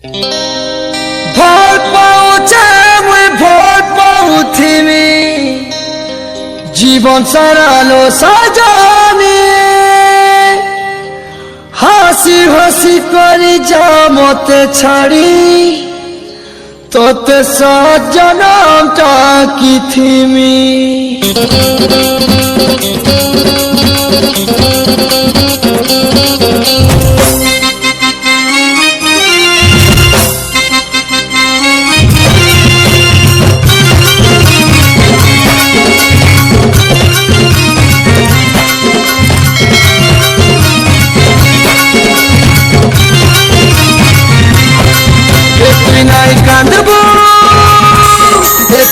Vote পাউছে মুই vote পাউথিমি জীবন সারালো সাজানি হাসি হাসি করি যা মতে ছাড়ি তোতে সজনমটা কি থিমি কাঁদবো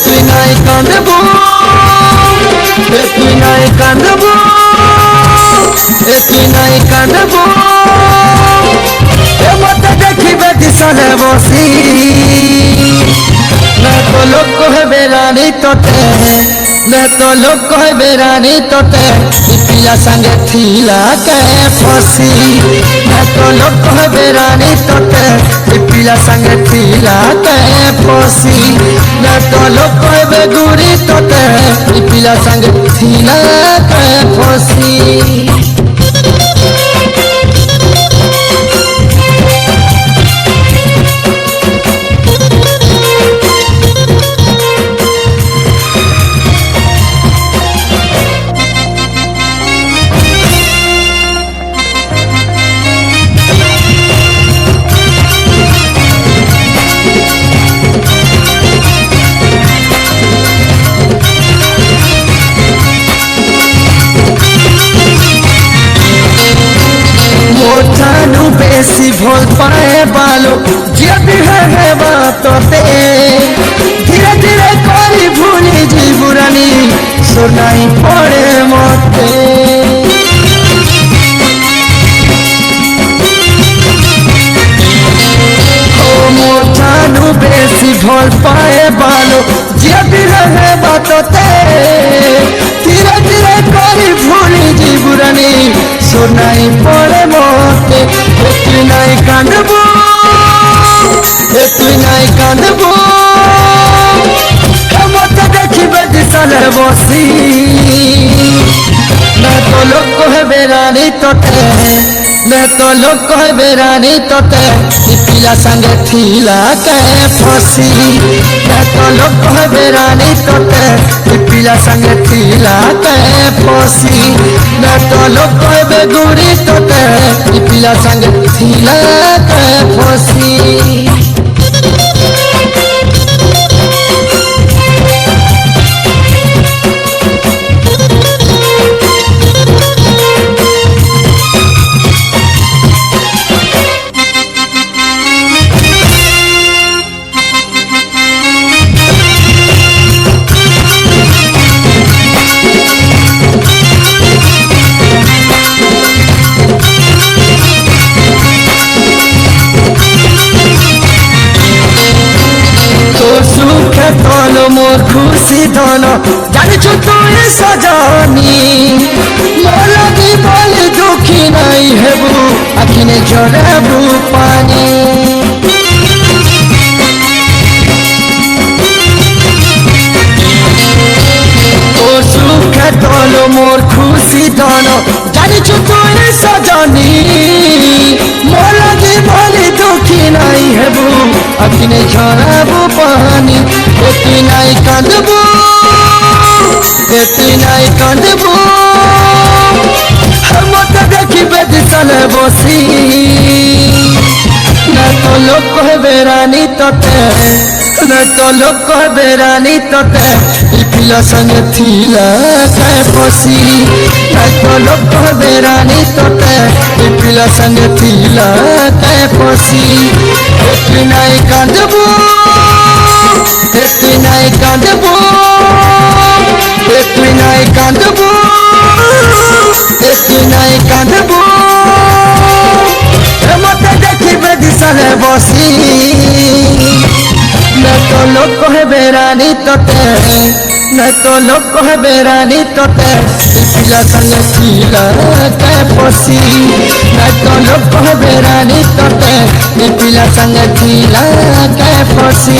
তুই নাই কাঁদবো তুই নাই কাঁদবো তুই নাই কাঁদবো মতে দেখিবে দিশনে বসি না তো লোক কহবে রানী তোতে না তো লোক কহবে রানী তোতে পিলা সঙ্গে থিলা কে ফসি না তো লোক কহবে রানী তোতে পিলা সঙ্গে থিলা কে ফসি না তো লোক কহবে গুড়ি তোতে পিলা সঙ্গে থিলা কে ফসি बेसी भोल पाए बालो जे भी है बातों धीरे धीरे कोई भूली जी बुरानी सुनाई पड़े मते मोटानु बेसी भोल पाए बालो जे भी है बातों धीरे धीरे कोई भूली जी बुरानी सुनाई पड़े मते তুই নাই কাঁদবো তুই নাই কাঁদবো মতে দেখিবে দিশনে বসি না তো লোক কহবে রানী তোতে না তো লোক কহবে রানী তোতে পিলা সঙ্গে থিলা কে ফসি না তো লোক কহবে রানী তোতে পিলা সঙ্গে থিলা কে ফসি না তো লোক কহবে গুড়ি তোতে পিলা সঙ্গে থিলা কে ফসি मोर खुशी धन जानिछु तुई सजनी मोर लगी बोली दुखी नहीं हेबू आखिने झरेबू पानी तोर सुखे धन मोर खुशी धन जानिछु तुई सजनी मोर लगी बोली दुखी नहीं हेबू आखिने झरेबू पानी তুই নাই কাঁদবো তুই নাই কাঁদবো মতে দেখিবে দিশনে বসি না তো লোক কহবে রানী তোতে না তো লোক কহবে রানী তোতে পিলা সঙ্গে থিলা কে ফসি না তো লোক কহবে রানী তোতে পিলা সঙ্গে থিলা কে ফসি তুই নাই কাঁদবো তুই নাই কাঁদবো তুই নাই কাঁদবো তুই নাই কাঁদবো মতে দেখিবে দিশনে বসি না তো লোক কহবে রানী তোতে नहीं तो लोग कहबे रानी तोते पिला संग खिला के पोसी नहीं तो लोग कहबे रानी तोते पिला संग खिला के पोसी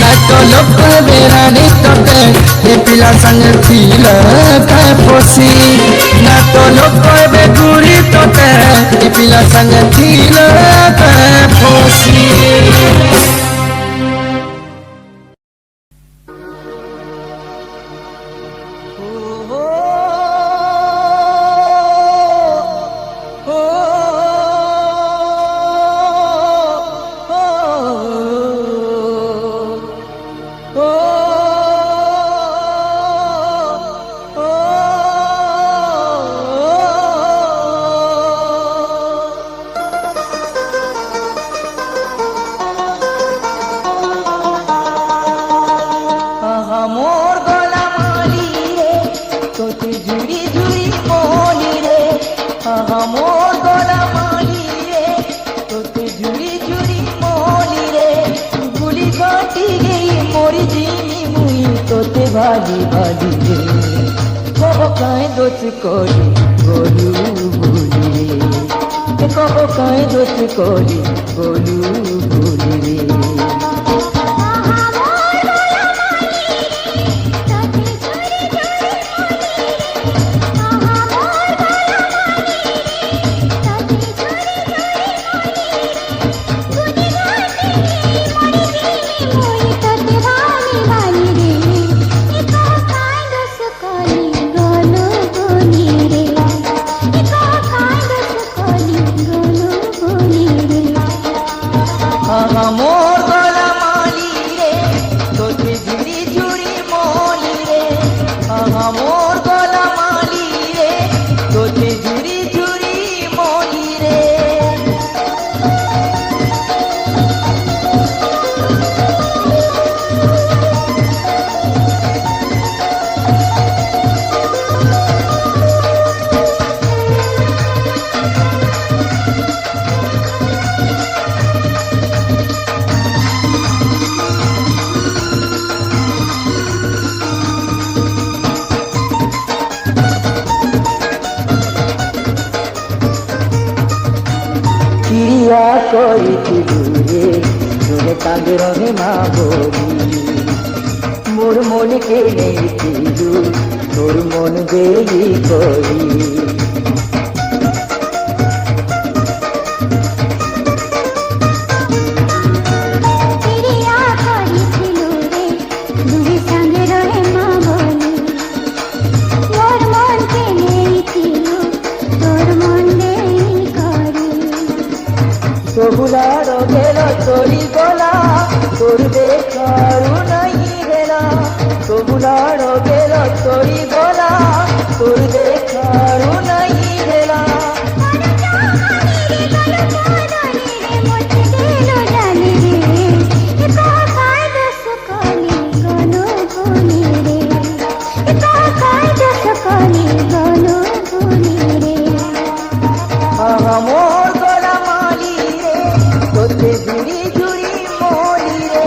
नहीं तो लोग कहबे रानी तोते पिला संग खिला के पोसी नहीं तो लोग कहबे गुरी तोते पिला संग खिला के पोसी भाली भाली रे कहो काहे दोस्त कोली बोलू बोली रे कहो काहे दोस्त कोली बोलू बोली रे কাঁদরনে মা বলি মোর মনকে নেই দিলু তোর মন বেরি করি তোগুলার গেল তোরি গলা তোর দেখারু নাই গেলা তোগুলার গেল তোরি গলা তোর দেখারু নাই গেলা মোর গলা মালি রে তোতে জুড়ি জুড়ি মলি রে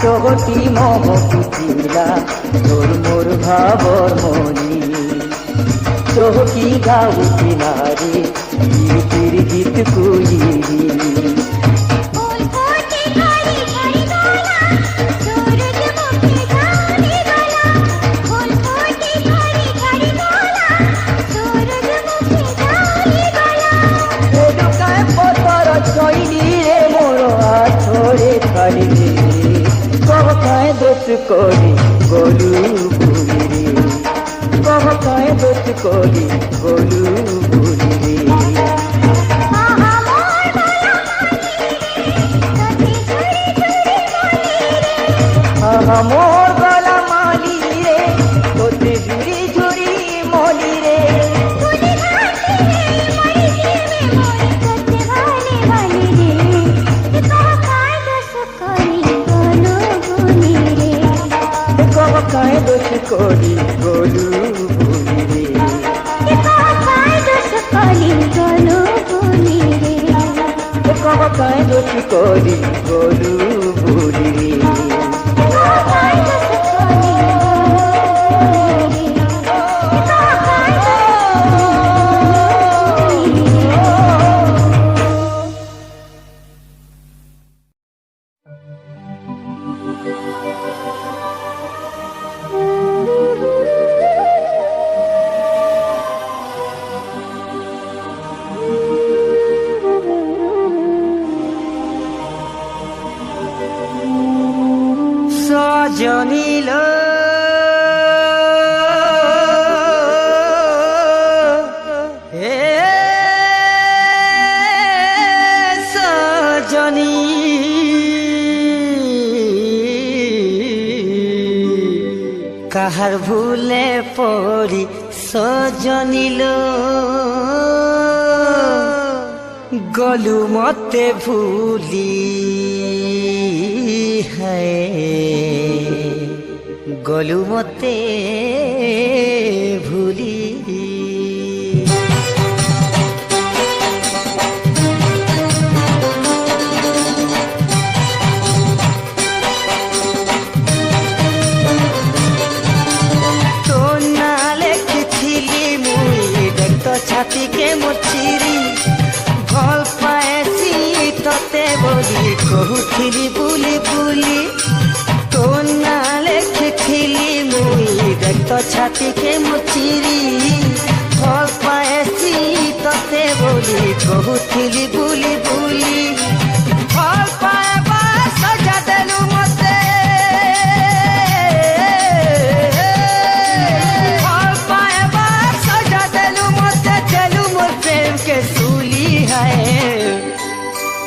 চহটি মহ পুতিলা তোর মোর ভাবর মনি চহকি গাউছিলা রে গীতির গীত কুইলি कोरी गोलू भूली रे कह काहे दोस्त कोरी गोलू भूली रे मोर गला माली रे तोते झुरी झुरी मोली रे काहे दोष कोरी गोलू भूली रे काहे दोष कोरी गोलू भूली रे काहे दोष कोरी गोलू भूली रे সজনিলো হে সজনী কাহার ভুলে পড়ি সজনিলো গলু মতে ভুলি গলু মতে ভুলি তো না লেখিলি মুই দেখত ছাতিকে মচিরি ভাল পাইছি ততে বলি কহুথিলি বুলি বুলি তো না লেখিলি মুই দেখত ছাতিকে মচিরি ভাল পাইছি ততে বলি কহুথিলি বুলি বুলি ভাল পাইবা সজা দেলু মতে ভাল পাইবা সজা দেলু মতে দেলু মোর প্রেম के सूली है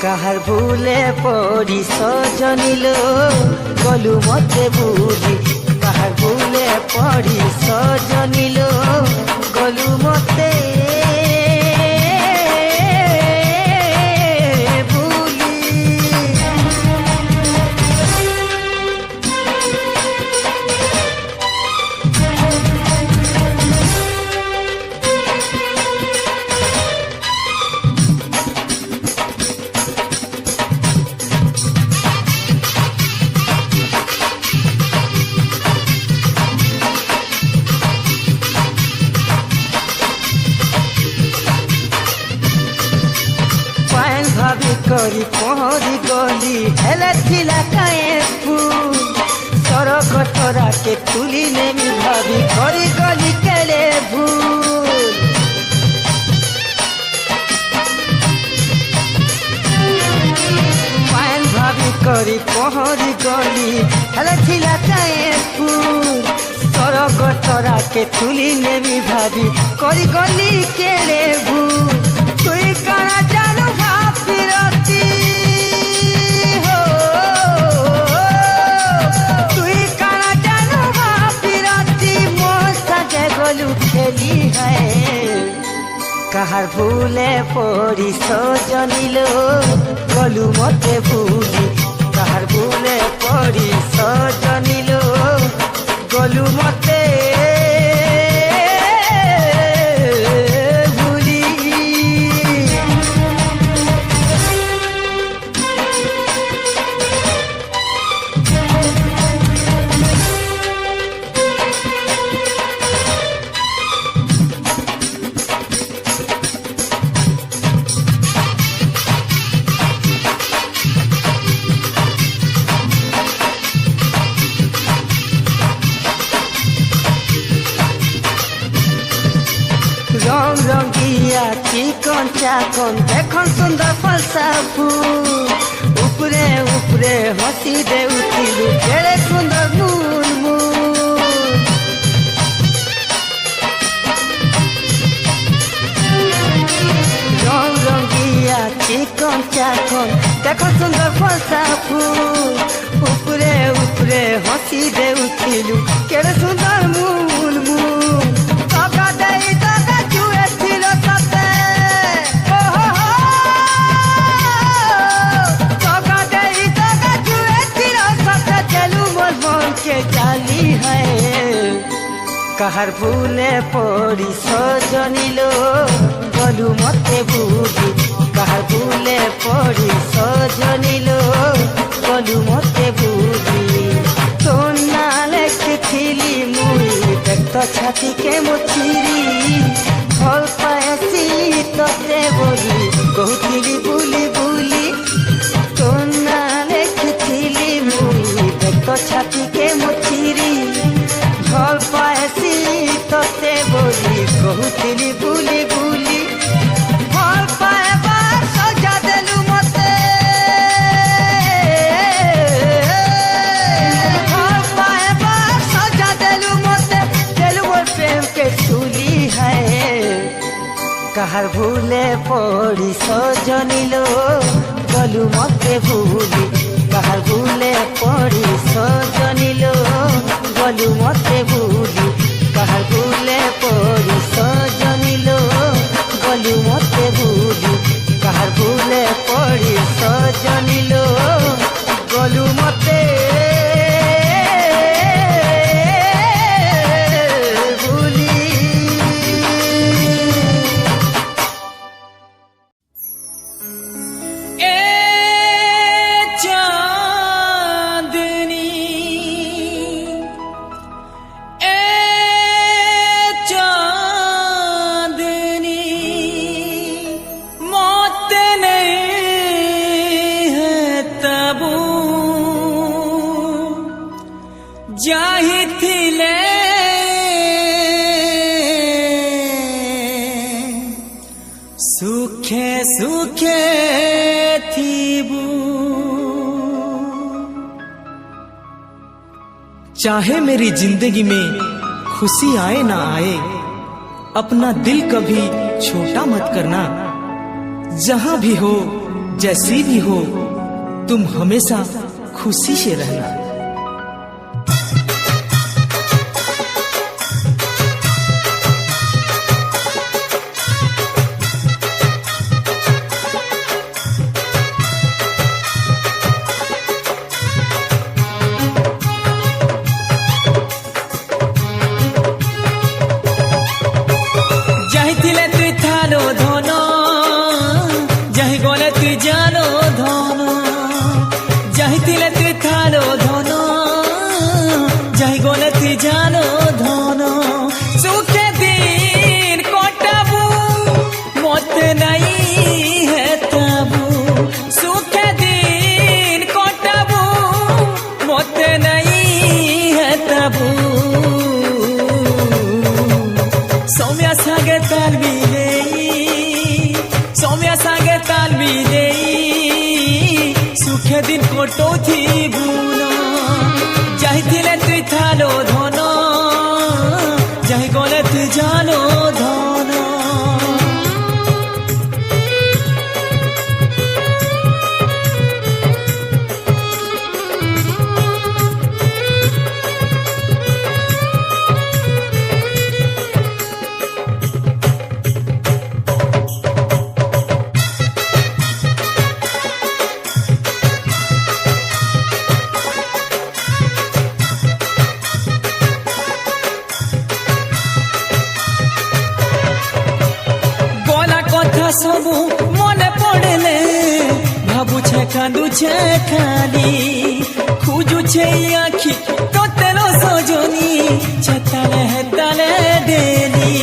কাহার ভুলে পড়ি সজনিলো গলু মতে ভুলি কাহার ভুলে পড়ি সজনিলো গলু মতে ভুলি করি পহরি গলি হেলে ছিলা কায়ে ফুল সরক তোরাকে তুলি নেমি ভাবি করি গলি কেলে ভুল পায়েন ভাবি করি পহরি গলি হেলে ছিলা কায়ে ফুল সরক তোরাকে তুলি নেমি ভাবি করি গলি কেলে ভুল তুই কারা জানো ভাবিরতি হো তুই কারা জানো ভাবিরতি মোর সাথে গলু খেলি হয় কাহার ভুলে পড়ি সজনিলো গলু মতে ভুলি কাহার ভুলে পড়ি সজনিলো গলু মতে রং রঙিয়া চিকন চাকন দেখুন সুন্দর ফলসা ফুল উপরে উপরে হসি দেউছিলু কেড়ে সুন্দর মুন মুন রং রঙ্গিয়া চিকন চাকন দেখো সুন্দর ফসা ফুল উপরে উপরে হসি দেউছিলু কেড়ে সুন্দর মুন মুন টাকা দেই টাকা চুয়েছিল সাথে টাকা দেই টাকা চুয়েছিল সাথে চলু মোর মনকে জালি হয় কাহার ভুলে পড়ি সজনিল গলু মতে বুঝি কাহার ভুলে পড়ি সজনিল গলু মতে বুঝি তোর না লেখিলি মুই দেখত ছাতিকে মছিরি ফল পাইছি ততে বলি কহুଥିଲି বুলি বুলি তোর না লেখিলি মুই দেখত ছাতিকে মছিরি ফল পাইছি ততে বলি কহুଥିଲି বুলি বুলি ফল পাইবার সজা দেলু মতে ফল পাইবার সজা দেলু মতে দেলু মোর প্রেমকে তুলি হায় কাহার ভুলে পড়ি সজনিল গলু মতে ভুলি কাহার ভুলে পড়ি সজনিল গলু মতে ভুলি কাহার ভুলে পড়ি সজনিল গলু মতে ভুলি কাহার ভুলে পড়ি সজনিল গলু মতে ভুলি सुखे सुखे थीबू चाहे मेरी जिंदगी में खुशी आए ना आए अपना दिल कभी छोटा मत करना जहां भी हो जैसी भी हो तुम हमेशा खुशी से रहना जानो धनो सुखे दिन कोटाबू मत नहीं है ताबू सुखे दिन कोटाबू मत नहीं है ताबू सौम्या सागे ताल मिले सुखे दिन कोटो थी बुना जाहिथिले तुई थालो धन जाहि गले तुई जानो धन सबू मने पड़े भाबुछे कांदुछे खाली खुजुछे आखि तोतेलो सजनी छताले हेताले डेली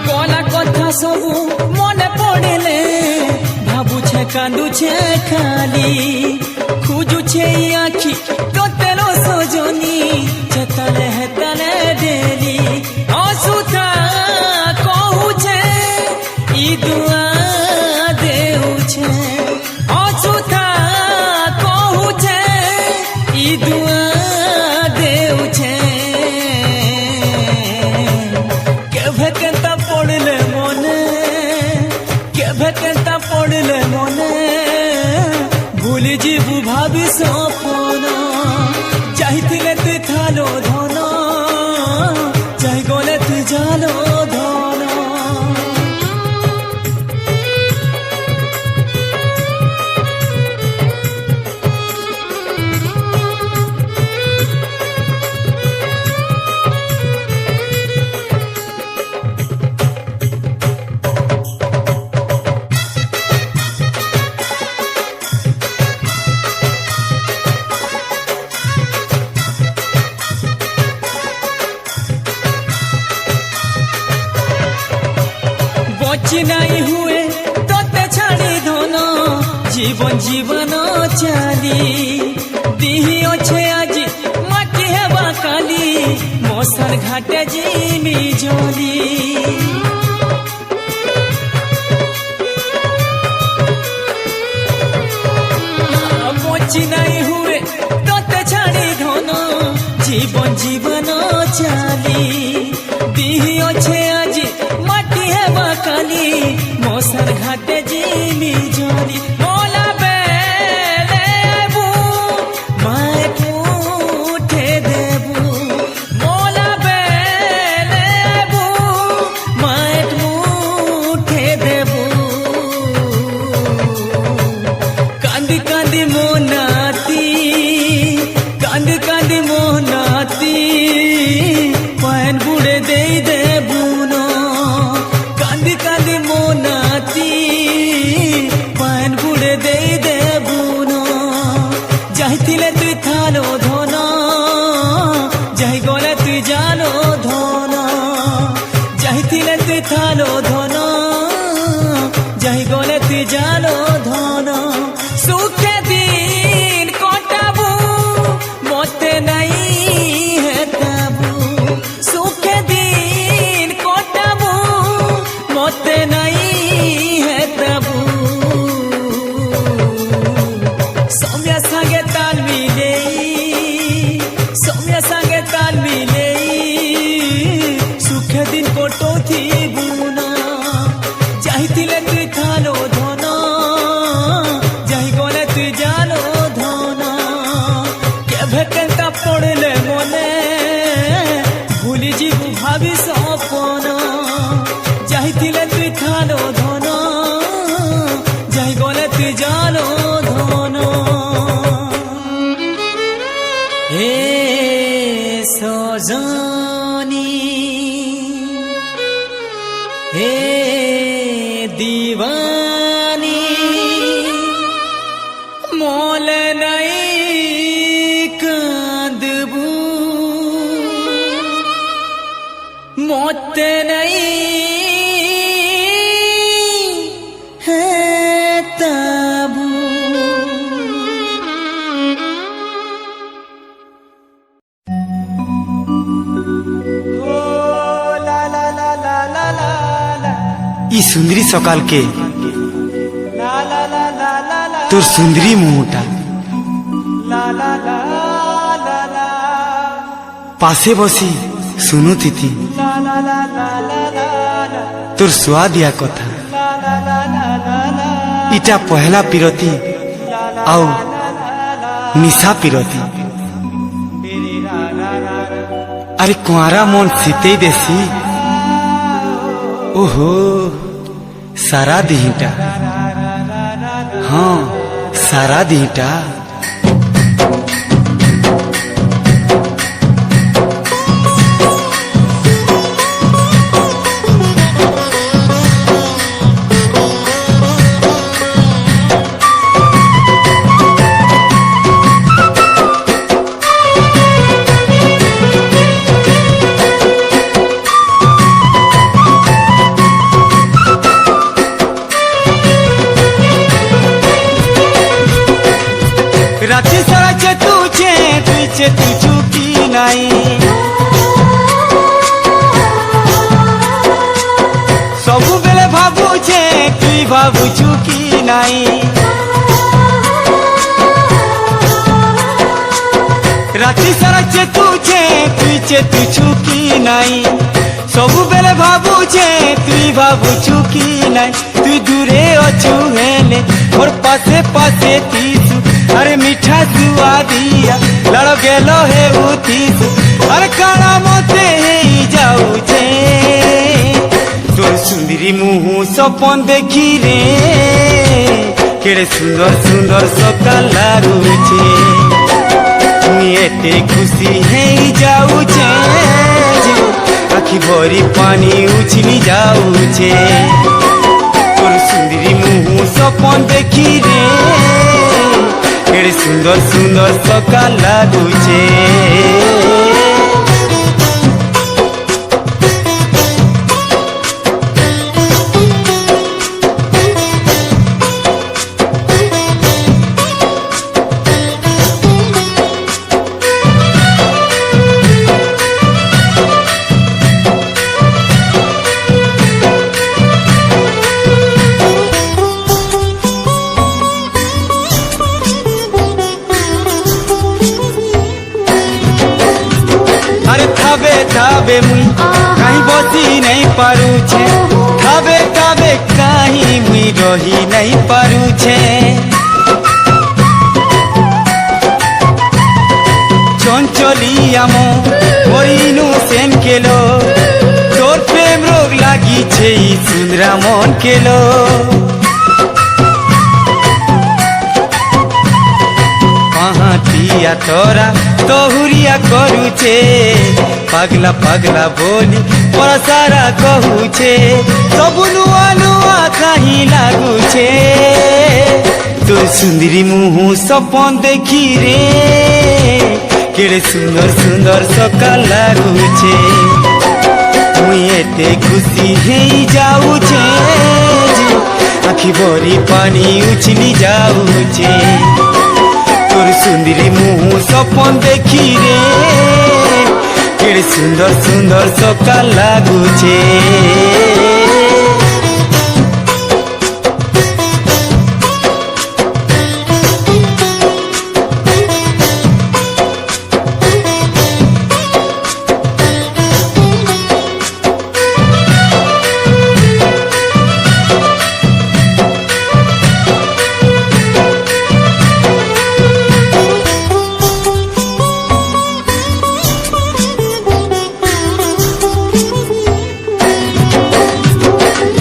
गला कथा सबू मने पड़े भाबुछे कांदुछे खाली खुजुछे आखि तोतेलो सजनी चतले हेतले डेली असुथा को ভুলি ଯିବୁ ଭାବି ସପନ ଚାହିଥିଲେ তুই থালো ধন চাই গলে তুই জালো ধন বচি নাই হুয়ে তোতে ছাড়ি ধন জীবন জীবন চালি দিহি অছে আজি মাটি হেবা কালি মশার ঘাটে জিমি জলি বচি নাই হুয়ে তোতে ছাড়ি ধন জীবন জীবন চালি দিহি অছে আজি মাটি হেবা কালি মশার ঘাটে জিমি জলি মোলা বেলেবু মায়ের উঠে দেবু মোলা বেলেবু মায়ের উঠে দেবু কান্দি কান্দি মোনাতি কান্দি কান্দি মোনাতি পায়ন বুড়ে দেই দেবু কান্দি কান্দি মোনাতি পায়ন বুড়ে দেই দেবু যাইছিলে তুই থালো ধন যাই গলে তুই জালো ধন যাইছিলে তুই থালো ধন যাই গলে তুই জালো ধন সুখে দিন কটাবু মতে নাই হেতাবু সুখে দিন কটাবু মতে নাই হেতাবু সৌম্য সাঙ্গে তাল মিলেই সৌম্য সাঙ্গে তাল মিলেই সুখে দিন কটৌথিবু না যাইছিলে তুই থালো ধন যাই গলে তুই জালো ধন কেভে কেনকা পড়লে মনে ভুলি ଯିବୁ ভাবি সপন যাইছিলে তুই থালো ধন যাই গলে তুই জালো ধন হে সজনী হে দিবানী মোল নাই কাঁদবু মতে নাই হেতাবু ই সুন্দরী সকালকে তোর সুন্দরী মুহটা পাশে বসি শুনুথিতি তোর সুয়া দিয়া কথা ইটা পহলা পিরতি আউ নিশা পিরতি আরে কুয়ারা মন শীতেই দেশি ওহো সারা দিহিটা हाँ सारा दिहटा রাতে সারা তুঝে তুইছে তুই চুকি নাই সবুবেলে ভাবুছে তুই ভাবুছু কি নাই রাতে সারা তুঝে তুইছে তুই চুকি নাই সবুবেলে ভাবুছে তুই ভাবুছু কি নাই তুই দূরে অছু হেলে মোর পাশে পাশে তিসু सुआदिया लड़ गेलो हे उतीस अरे काना मते हेई जाऊचे तोर सुंदरी मुह सपन देखी रे केड़े सुंदर सुंदर सकाल लागुचे मुई एते खुशी हेई जाऊचे आखि भरी पानी उछली जाऊचे तोर सुंदरी मुह सपन देखी रे केड़े सुंदर सुंदर सकाल लागुचे खाबे मुई कहीं बसी नहीं पारू छे खाबे खाबे कहीं मुई रही नहीं पारू छे चंचली आमो मोरिनु सेन केलो तोर प्रेम रोग लागी छे सुंदरा मन केलो पहातिया तोरा तोहुरिया करूचे पगला पगला बोली मोरा सारा कहूचे सब नुआ नुआ कहीं लागुचे तोर सुंदरी मुह सपन देखी रे केड़े सुंदर सुंदर सकाल लागुचे मुई एते खुशी हेई जाऊचे आखि भरी पानी उछली जाऊचे तोर सुंदरी मुह सपन देखी रे केड़े सुंदर सुंदर सकाल लागुचे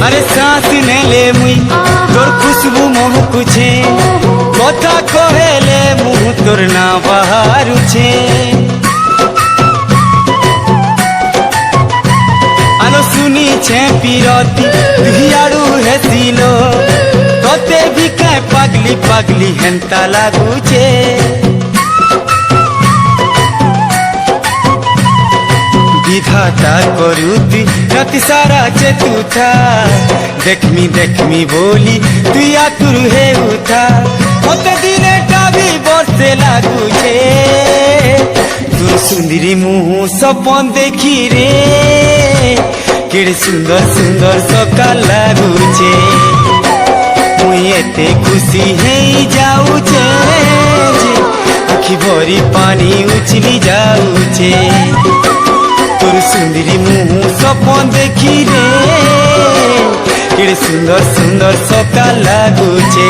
अरे सांस ने ले मुई तोर खुशबू मोह कुछे कथा कहेले मुह तोर ना बाहर छे आलो सुनी छे पीरती दुहियाड़ू हेसिलो तोते भी काय पागली पागली हेंता लागू छे विधाता करुती राति सारा चेतुथा देखमी बोली तु आतुर हे उठा मते दिने टाभी बरसे लागुचे तोर सुंदरी मुह सपन देखी रे केड़े सुंदर सुंदर सकाल लागुचे मुई एते खुशी हेई जाऊचे आखि भरी पानी उछली जाऊचे तोर सुंदरी मुह सपन देखी रे केड़े सुंदर सुंदर सकाल लागुचे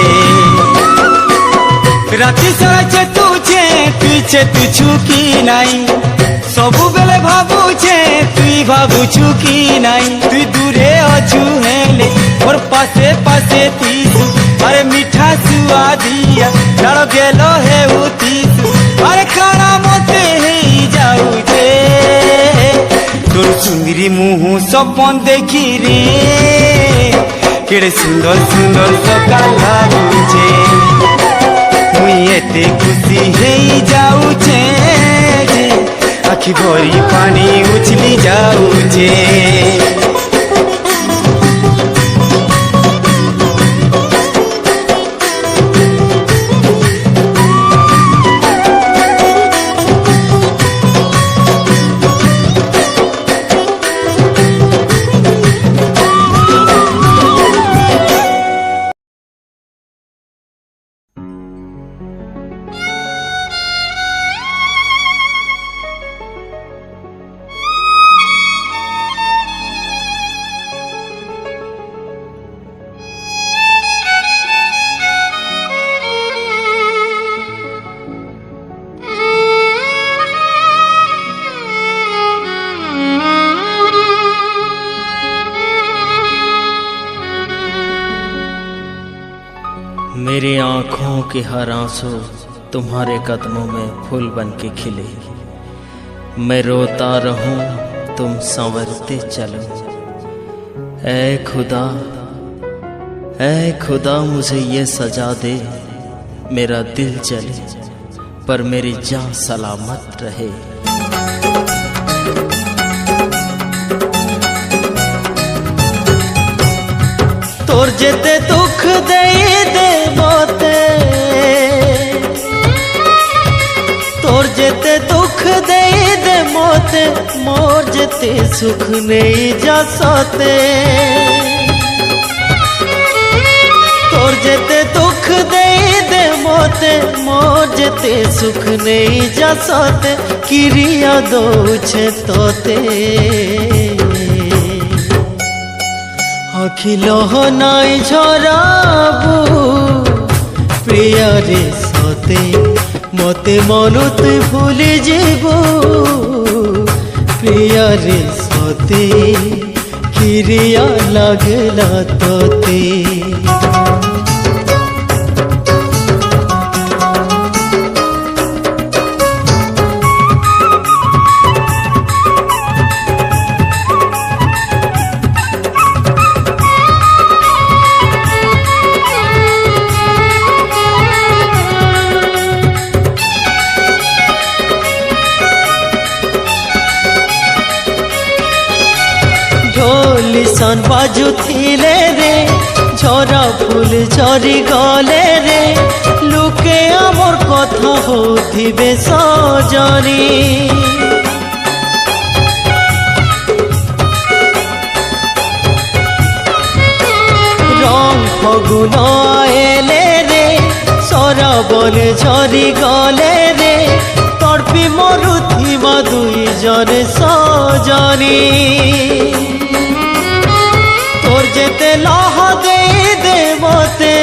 राति सारा चेतुचे तुई छुकी नाई सबु बेले भाबुचे तुई भाबुछु की नाई तुई दूरे अछु हेले मोर पासे पासे तीसु अरे मीठा सुआदिया लड़ गेलो हे उतीसु अरे खाना मते हेई जाऊचे तोर सुंदरी मुह सपन देखी रे केड़े सुंदर सुंदर सकाल लागुचे मुई एते खुशी हेई जाऊचे आखि भरी पानी उछली जाऊचे के हर आंसू तुम्हारे कदमों में फूल बन के खिले। मैं रोता रहूं तुम संवरते चलो। ऐ खुदा मुझे ये सजा दे, मेरा दिल जले पर मेरी जान सलामत रहे। तोर जेते दुख दे मोते, तोर जेते दुख दे मोते, मोर जेते सुख नहीं जा सोते। तोर जेते दुख दे मोते, मोर जेते सुख नहीं जा सोते। किरिया दौछे तोते अखिल नाई झराबू प्रिया रे सते। मते मनु तुई भूली जीबू प्रिया रे सते। किरिया लागला तोते। ढोलिसन बाजू थिले रे, झरा फूल झरी गले रे। लुके आमर कथा होथिबे सजनी। रंग फगुन आएले रे, सराबन झरी गले रे। तड़पी मरुथिबा दुई जन सजनी। तोर जेते लाह दे मोते,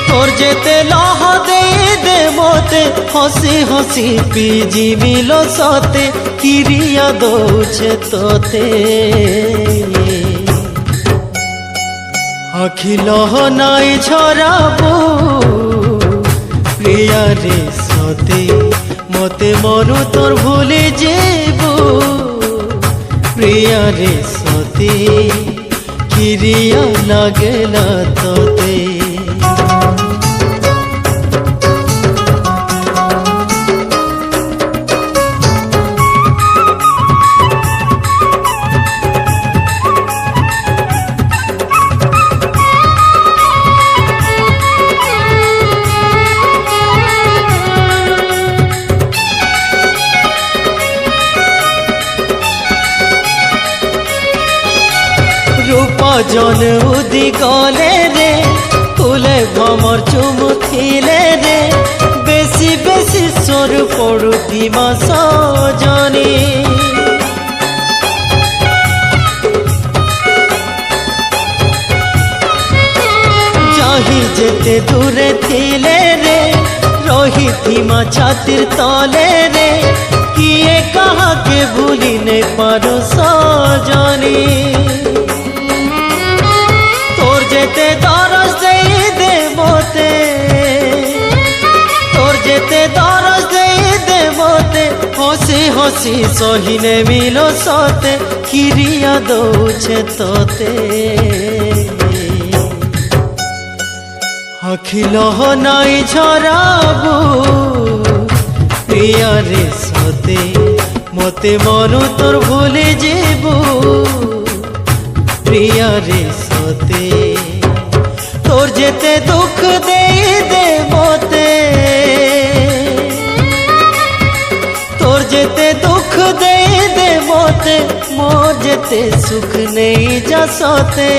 तोर जेते लाह दे मोते। हसी हसी पीजी मिलो सते। किरिया दौछे तोते अखिल नाई झराबू प्रिया रे सते। मते मनु तोर भूली जीबू प्रिया रे सते। किरिया लागला तोते। जन उदी गले रे, फूले भमर चुमुथिले रे। बेसी बेसी सोर पड़ुथिबा सजनी। जाहि जेते दूरे थिले रे, रहिथिमा छातिर तले रे। किए कहा के भूली नहीं पारो सजनी। तोर जेते दरस दे मोते, तोर जेते दरस दे मोते। हसी हसी सहिने मिलो सते। किरिया दौछे तोते अखिल नाई झराबू प्रिया रे सते। मते मनु तोर भूली जीबू प्रिया रे सते। तोर जेते दुख दे मोते, तोर जेते दुख दे मोते। मोर जेते सुख नहीं जा सोते।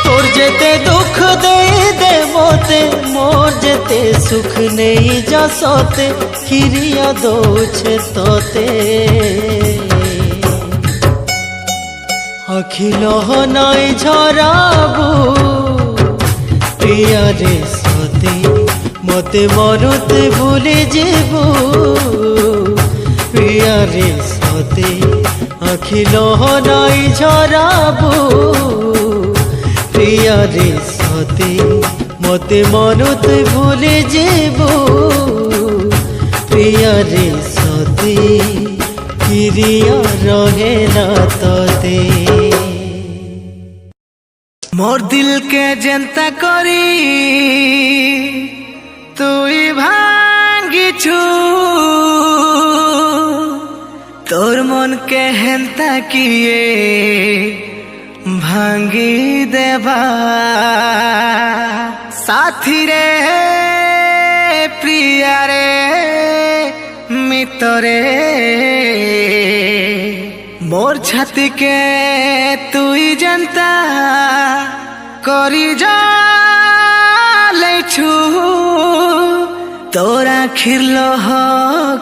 तोर जेते दुख दे मोते, मोर जेते सुख नहीं जा सोते। किरिया दौछे तोते अखिल नाई झराबू प्रिया रे सते। मते मरुते भूली जीबू प्रिया रे सते। अखिल नाई झराबू প্রিয়া রে সতে মতে মন তুই ভুলে যাব প্রিয়া রে সতে ফিরিয়া রহে না তোতে मोर दिल के जनता करी तुई भांगी छु तोर मन के हेंता किए भांगी देवा साथी रे प्रिया रे मितरे मोर छाती के तुई जनता करी जा छु तोरा खिरलो हो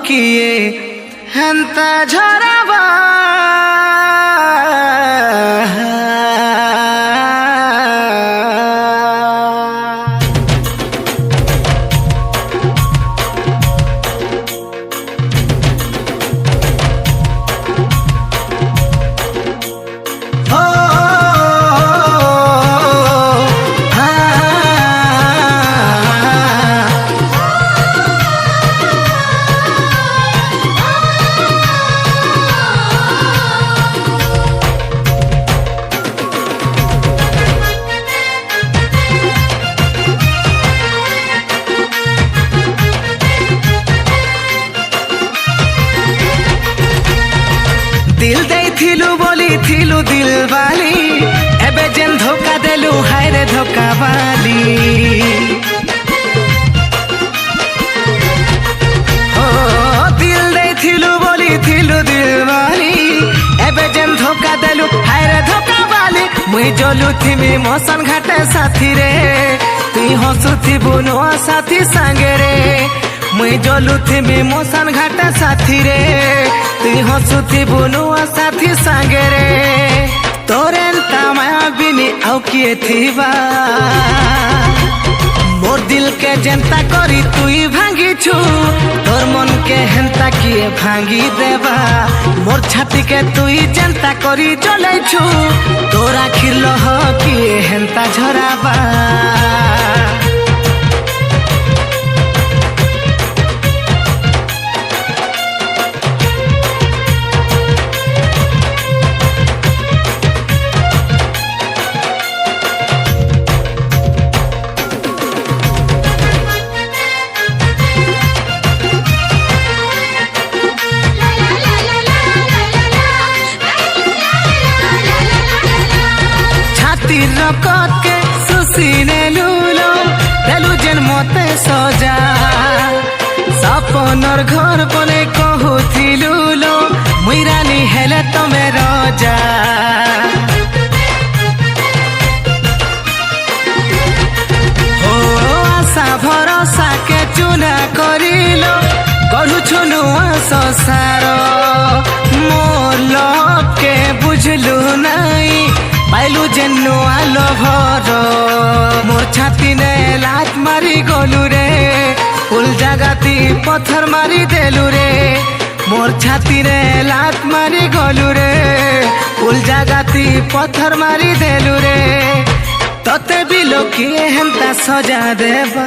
किए हंता झरवा दिल दे थिलु बोली थिलु दिल वाली एबे जेन धोखा देलु हाय रे धोखा वाली ओ दिल दे थिलु बोली थिलु दिल वाली एबे जेन धोखा देलु हाय रे धोखा वाली मुई जलु थिमी मसन घाटे साथी रे तुई हसुथी बुनो साथी संगे रे मुई जलु थिमी मसन घाटे साथी रे तुई हसुथी बुनुआ साथी संगे रे तोरे माया बिनी आउ किए थीबा मोर दिल के जनता करी तुई भांगी छु तोर मन के हेंता किए भांगी देवा मोर छाती के तुई जनता करी चले छु तोरा खिरलो हो किए हेंता झराबा रकत के सुसीने लूलो देलु जेन मते सजा सपनर घर बने कहूथिलु लो मुइरानी हेले तमे रजा हो आशा भरोसा के चुना करिलो गढ़ु छुनु संसार मोर लव के बुझलु नहीं पाइलु जेन्नु आलो भर मोर छाती ने लात मारी गलु रे फुल जगाती पत्थर मारी देलु रे मोर छाती ने लात मारी गलु रे फुल जगाती पत्थर मारी देलु रे तते भी लोकिए हेंता सजा देबा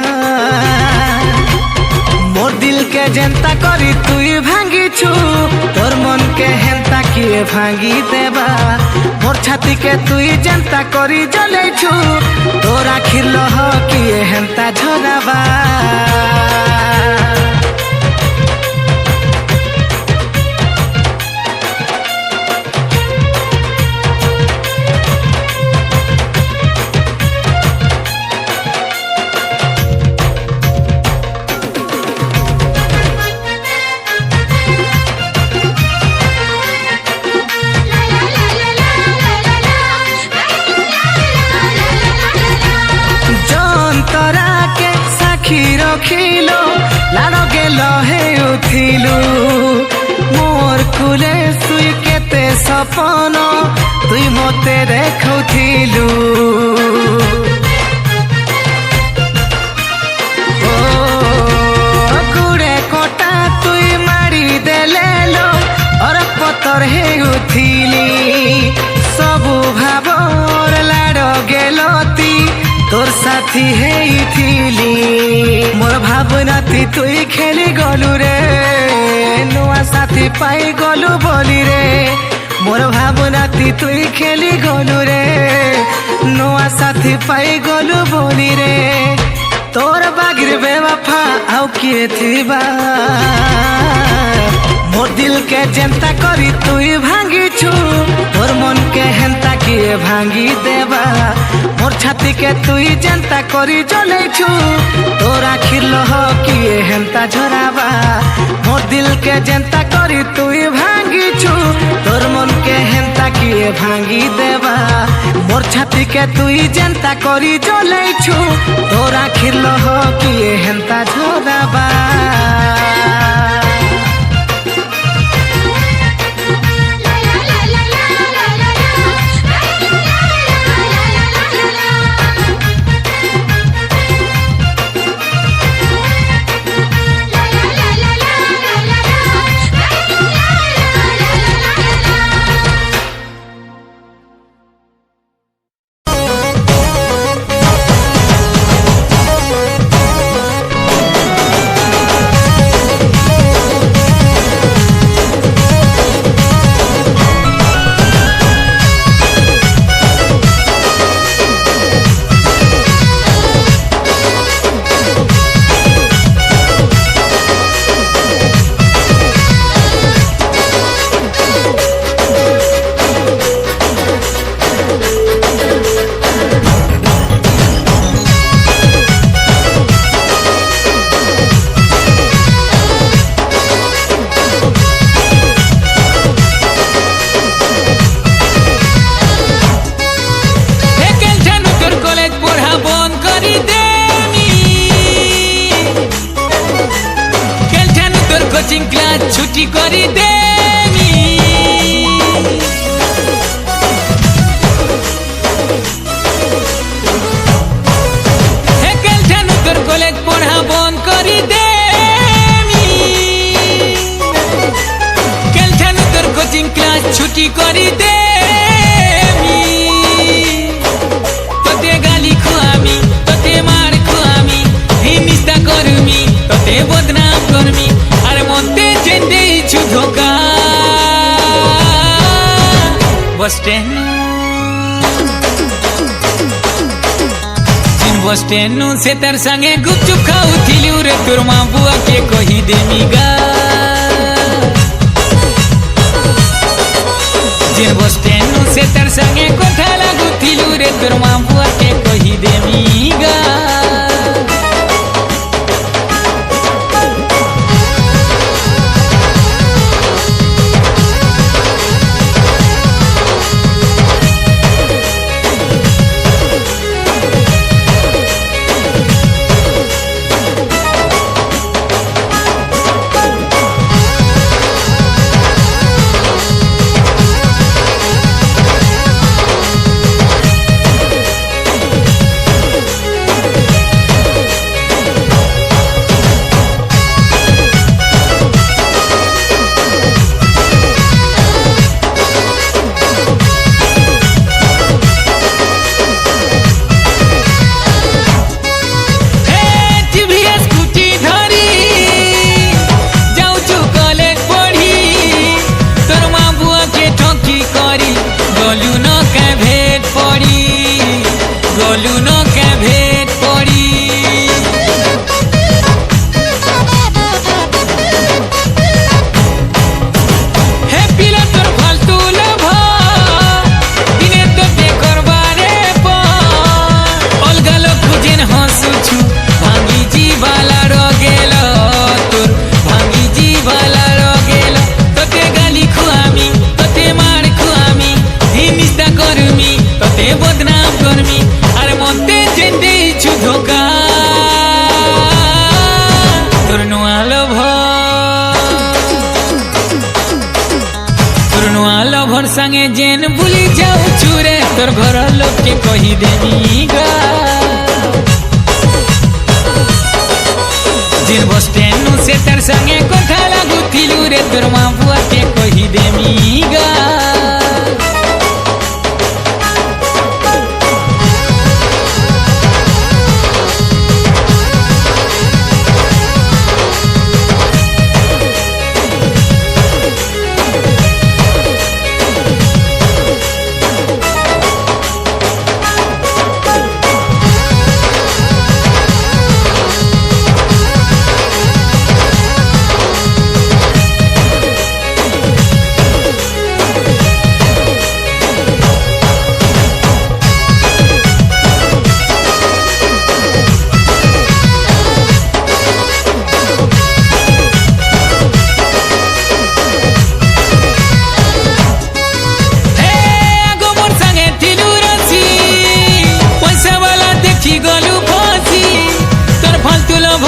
मोर दिल के जनता करी तुई भांगी छु तोर मन के हेंता किए भांगी देबा मोर छाती के तुई जनता करी जले छु तोरा खिरलो हो किए हेंता झराबा रखिलो लाड़ो गेलो हे उठिलु मोर कुले सुई केते सपन तुई मते देखुथिलु ओ गुड़े कोटा तुई मारी देलेलो और पतर हे उठिली सबु भाबर लाड़ो गेलो साथी हेइथिली मोर भावना थी तुई खेली गलु रे नुआ साथी पाई गलु बोली रे मोर भावना थी तुई खेली गलु रे नुआ साथी पाई गलु बोली रे तोर बागिर बेवफा आउ किए थिबा मोर दिल के जेंता करी तुई भांगी छु मोर मन के हेंता किए भांगी देबा मोर छाती के तुई जेंता करी जले छु तोर आखिर लह किए हेंता झराबा मोर दिल के जेंता करी तुई भांगी छु तोर मन के हेंता किए भांगी देबा मोर छाती के तुई जेंता करी जले छु तोर आखिर लह किए हेंता झराबा छुट्टी करी देनी हेकेल ठानु तोर कॉलेज पढ़ा बंद करी देनी केल ठानु तोर कोचिंग क्लास छुट्टी करी देनी तोते गाली खुआमी तोते मार खुआमी हिनिस्ता करमी तोते बदनाम करमी अरे मोते जेंदे छु धोका बस स्टैंड बस स्टैंड से तर संगे गुपचुप खाउथिलु रे तोर माँ बुआ के कही देमीगा जिन बस स्टैंड से तर संगे कोठा लागुथिलु रे तोर माँ बुआ के कही देमीगा संगे जेन भूली जाऊ छुरे तोर घर लोग के कही देनीगा जिन बस स्टैंड से तर संगे कोठा लागुथिलु रे तोर माँ बुआ के कही देमीगा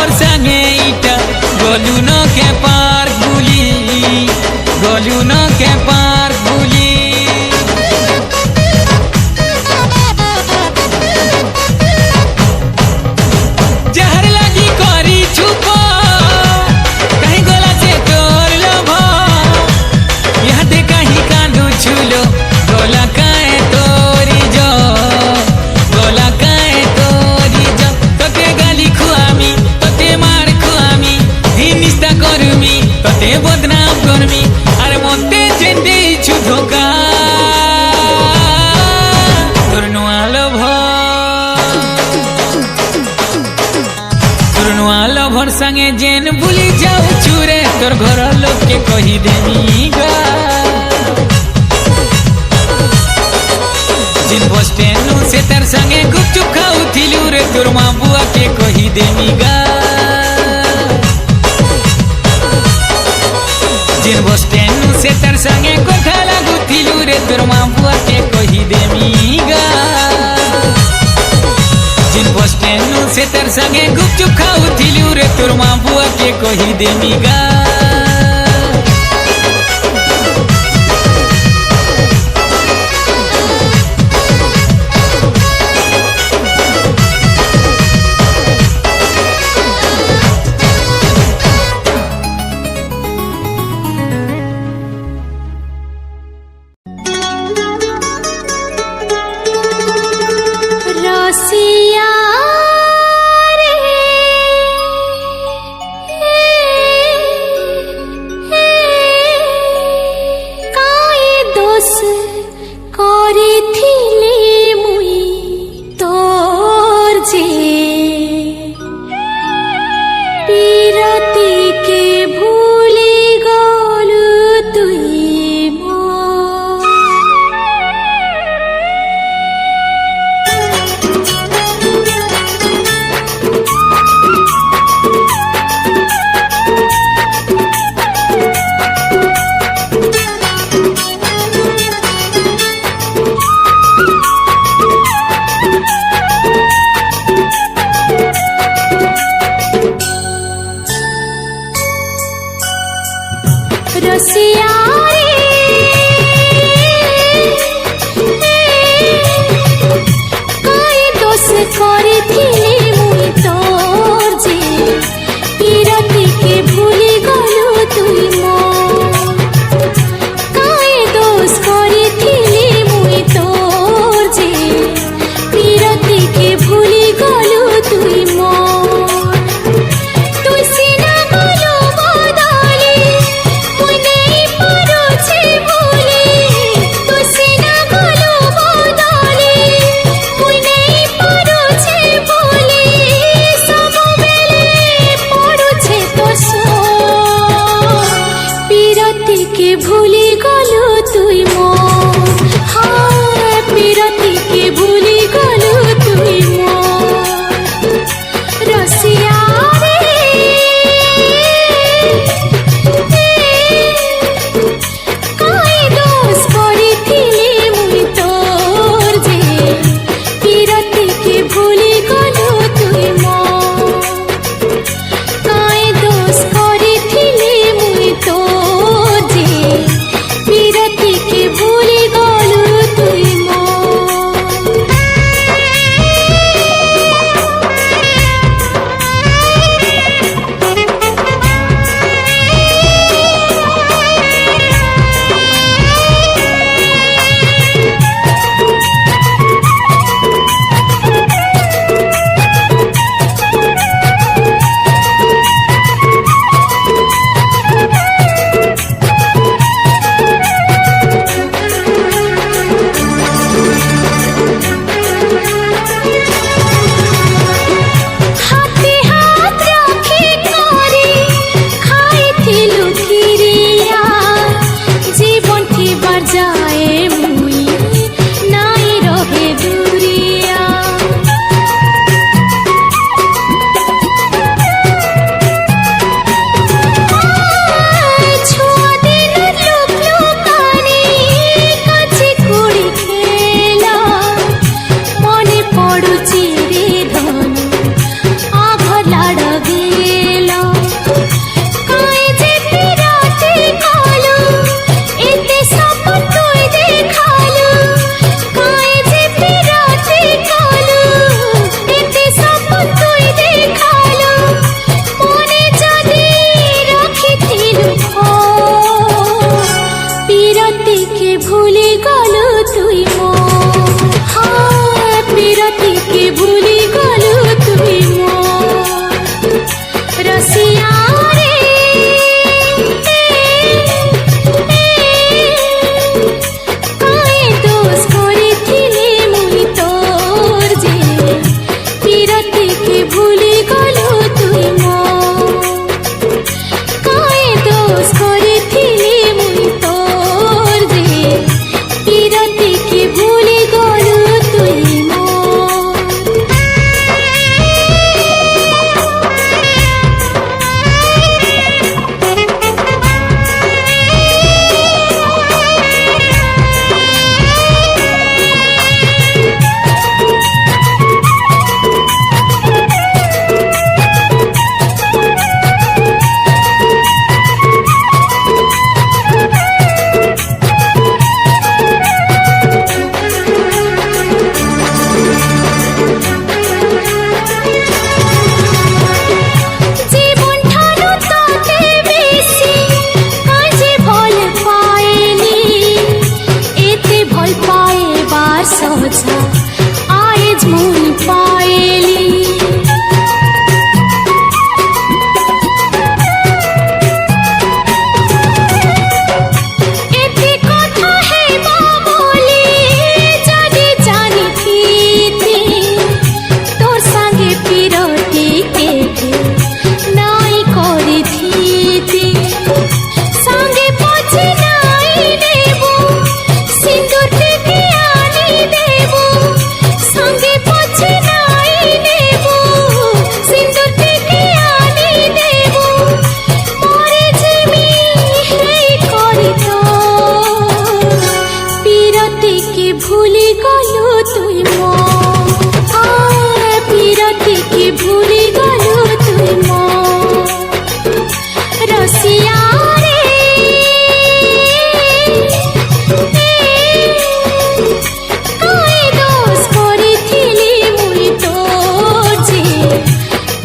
लभर संगे इटा गलू न के पार बुली गलू न के पार बुली जहर लगी करी छुपो कहीं गोला से तोड़ लभो यहाँ दे कहीं कांदू छुलो गोला काए तोरी जो गोला काए तोरी जो तोते गाली खुआमी तोते मार खुआमी हिनिस्ता करमी तोते बदनाम करमी अरे मोते चेंदे छु धोका तुरनुआ लभो तुरनुआ लभर संगे जेन भूली जाऊ चूरे तोर घर लोग के कही देमी गा जिन बस स्टैंड से तर संगे गुपचुप खाऊ थिलू रे तोर माँ बुआ के कही देमी गा जिन बस स्टैंड से तर संगे कोठा लागू थिलू रे तोर माँ बुआ के कही देमी गा जिन बस स्टैंड से तर संगे गुपचुप खाऊ थिलू रे तोर माँ बुआ के कही देमी गा रसिया रे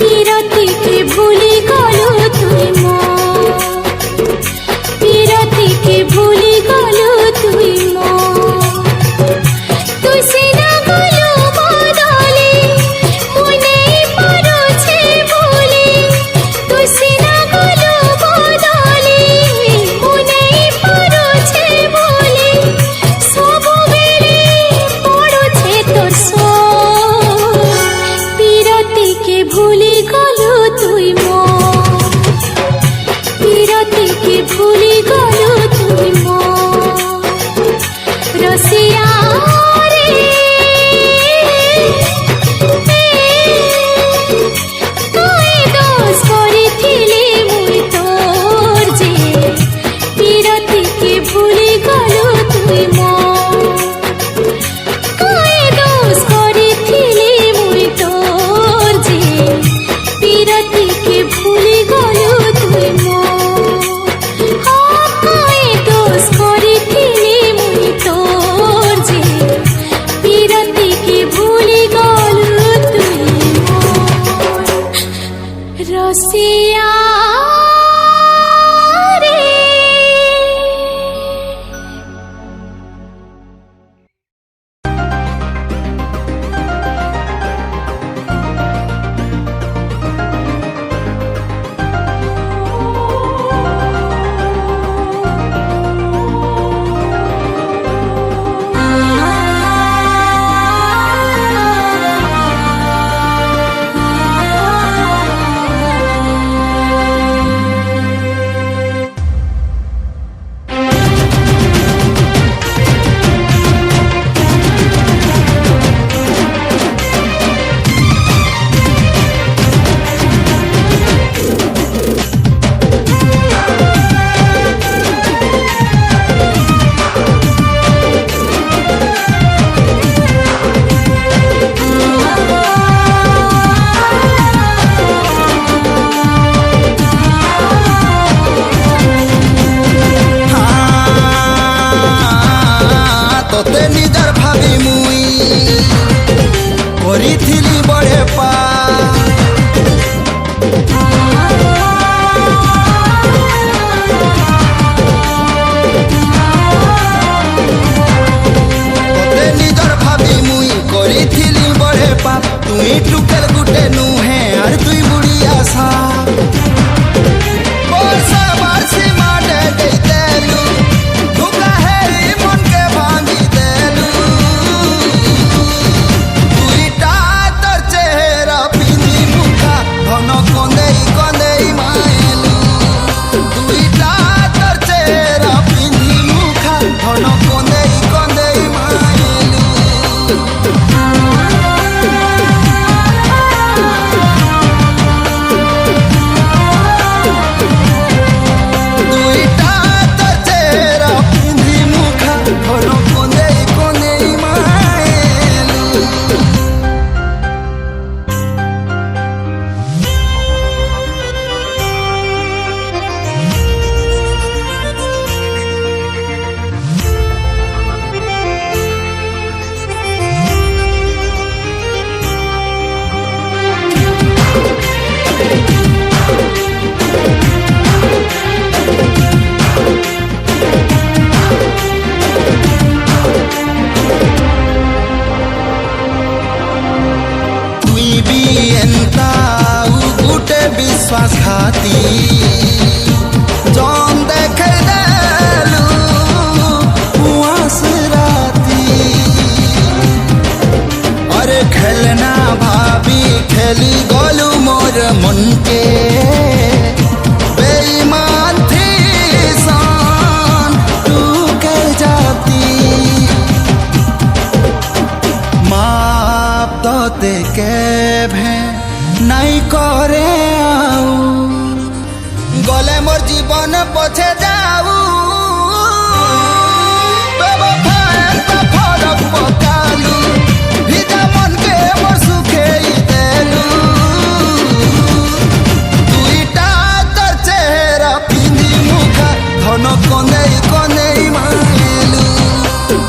বিরতি কে ভুলি গলু তুই মো বিরতি কে ভুলি গলু তুই মো তুই সিনা গলু বদলি মনে পড়ছে বলি তুই সিনা গলু বদলি মনে পড়ছে বলি সবুবেলে পড়ছে তোর বিরতি কে ভুলি গলু তুই মো বিরতি কে ভুলি গলু তুই মো রসিয়া রে তুই দোষ করিছিলি মুই তোর যে বিরতি কে ভুলি গলু তুই মো তুই দোষ করিছিলি মুই তোর যে বিরতি কে ভুলি গলু তুই মো তুই দোষ করিছিলি মুই তোর যে বিরতি কে ভুলি গলু তুই মো রসিয়া রে তোতে নিজর ভাবি মুই করিছিলি বড়ে পা তোতে নিজর ভাবি মুই করিছিলি বড়ে পা তুই টুকেল গুটে নুহে আর তুই বুড়ি আসা বর্ষা বার্ষি মাঠে দেইতেলু ধুকা হেরি মনকে ভাঙি দেলু তুইটা তোর চেহারা পিঁধি মুখা ঘন কন্দেই কন্দেই মায়েলু তুইটা তোর চেহারা পিঁধি মুখা ঘন কন্দেই কন্দেই মায়েলু দুইটা তোর চেহারা পিঁধি মুখা ঘন কন্দেই কন্দেই মায়েলু তুই বি এন্তা গুটে বিশ্বাসঘাতী জন দেখে দেলু কুয়াশ রাতি अरे खेलना भाभी खेली गोलू मोर मन के बेईमान थी सान तू कर जाती माप तो ते के भे नहीं करे आऊ गले मोर जीवन पछे जाऊ फरक पकालू ভিজা মনকে মোর সুখেই দেলু দুইটা তোর চেহারা পিঁধি মুখা ঘন কন্দেই কন্দেই মায়েলু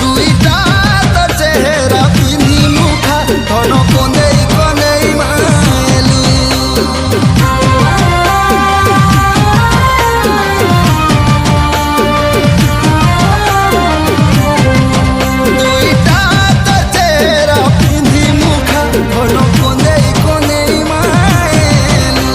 দুইটা তোর চেহারা পিঁধি মুখা ঘন কন্দেই কন্দেই মায়েলু দুইটা তো চেহারা পিন্ধি মুখা ঘন কোনেই কোনেই মায়েলু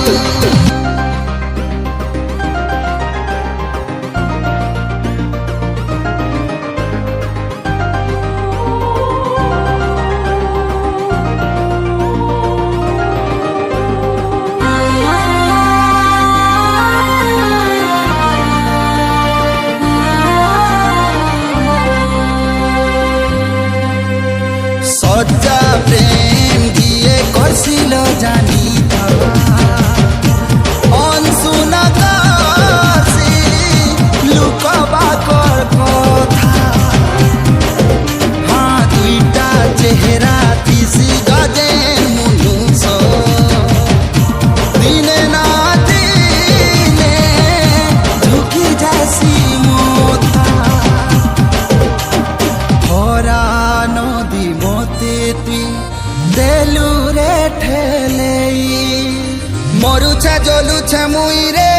সজ্জা প্রেম দিয়ে করছিল জানি অনসুনা কাশি লুকবাকর কথা হ্যাঁ দুইটা চেহারা তিসি গজে মুনুষ দিনে না দিনে ঝুঁকি যাসি মোথা ভরা নদী মতে তুই দেলু রে ঠেলেই মরুছে জলুছে মুই রে